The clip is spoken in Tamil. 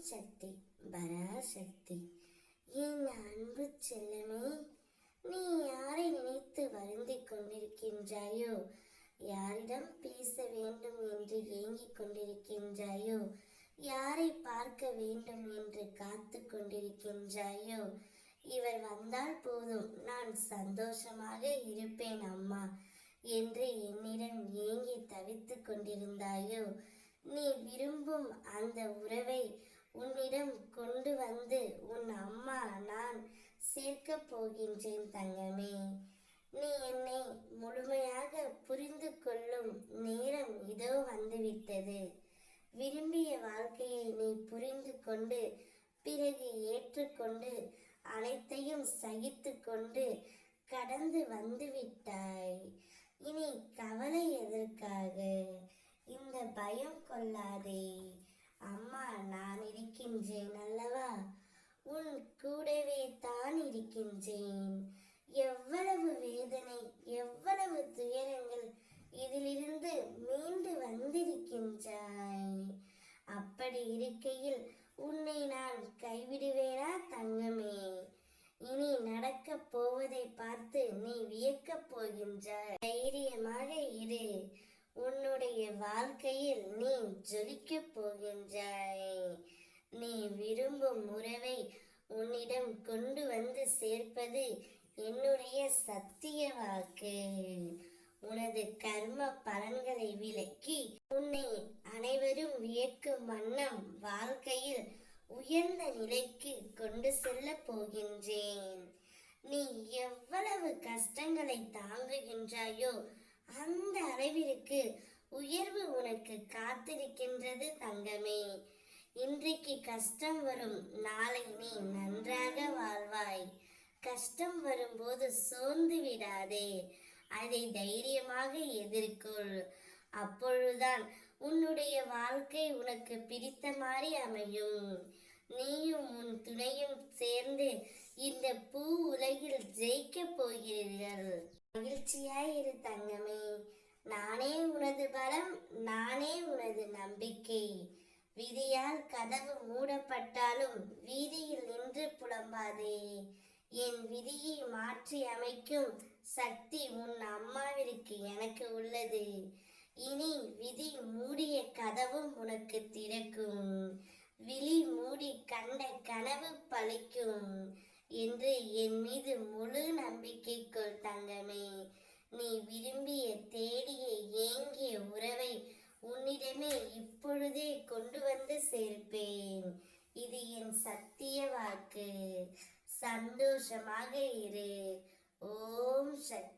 சக்தி பராசக்தி. என் அன்பு செல்லமே, நீ யாரை நினைத்து வருந்திக் கொண்டிருக்கின்றாயோ, யாரிடம் பேச வேண்டும் என்று ஏங்கிக் கொண்டிருக்கின்றாயோ, யாரை பார்க்க வேண்டும் என்று காத்து கொண்டிருக்கின்றாயோ, இவர் வந்தால் போதும் நான் சந்தோஷமாக இருப்பேன் அம்மா என்று என்னிடம் ஏங்கி தவித்துக் கொண்டிருந்தாயோ, நீ விரும்பும் அந்த உறவை உன்னிடம் கொண்டு வந்து உன் அம்மா நான் சேர்க்கப் போகின்றேன் தங்கமே. நீ என்னை முழுமையாக புரிந்து கொள்ளும் நேரம் இதோ வந்துவிட்டது. விரும்பிய வாழ்க்கையை நீ புரிந்து கொண்டு பிறகு ஏற்றுக்கொண்டு அனைத்தையும் சகித்து கொண்டு கடந்து வந்து விட்டாய். இனி கவலை எதற்காக? இந்த பயம் கொள்ளாதே. அம்மா நான் இருக்கின்றேன் அல்லவா? உன் கூடவே தான் இருக்கின்றேன். எவ்வளவு வேதனை, எவ்வளவு துயரங்கள், இதிலிருந்து மீண்டு வந்திருக்கின்றாய். அப்படி இருக்கையில் உன்னை நான் கைவிடுவேனா தங்கமே? இனி நடக்கப் போவதை பார்த்து நீ வியக்கப் போகின்றாய். தைரியமாக இரு. உன்னுடைய வாழ்க்கையில் நீ ஜொலிக்கப் போகின்றாய். நீ விரும்பும் உறவை உன்னிடம் கொண்டு வந்து சேர்ப்பது என்னுடைய சத்திய வாக்கு. உனது கர்ம பலன்களை விலக்கி உன்னை அனைவரும் வியக்கும் வண்ணம் வாழ்க்கையில் உயர்ந்த நிலைக்கு கொண்டு செல்ல போகின்றேன். நீ எவ்வளவு கஷ்டங்களை தாங்குகின்றாயோ அந்த அளவிற்கு உயர்வு உனக்கு காத்திருக்கின்றது தங்கமே. இன்றைக்கு கஷ்டம் வரும், நாளை நீ நன்றாக வாழ்வாய். கஷ்டம் வரும்போது சோர்ந்து விடாதே, அதை தைரியமாக எதிர்கொள். அப்பொழுதுதான் உன்னுடைய வாழ்க்கை உனக்கு பிடித்த மாதிரி அமையும். நீயும் உன் துணையும் சேர்ந்து இந்த பூ உலகில் ஜெயிக்க போகிறீர்கள். மகிழ்ச்சியாயிரு தங்கமே. நானே உனது பலம், நானே உனது நம்பிக்கை. விதியால் கதவு மூடப்பட்டாலும் வீதியில் நின்று புலம்பாதே. என் விதியை மாற்றி அமைக்கும் சக்தி உன் அம்மாவிற்கு எனக்கு உள்ளது. இனி விதி மூடிய கதவும் உனக்கு திறக்கும். விழி மூடி கண்ட கனவு பலிக்கும் என்று என் மீது முழு நம்பிக்கை கொள் தங்கமே. நீ விரும்பிய, தேடிய, ஏங்கிய உறவை உன்னிடமே இப்பொழுதே கொண்டு வந்து சேர்ப்பேன். இது என் சத்திய வாக்கு. சந்தோஷமாக இரு. ஓம் சக்தி.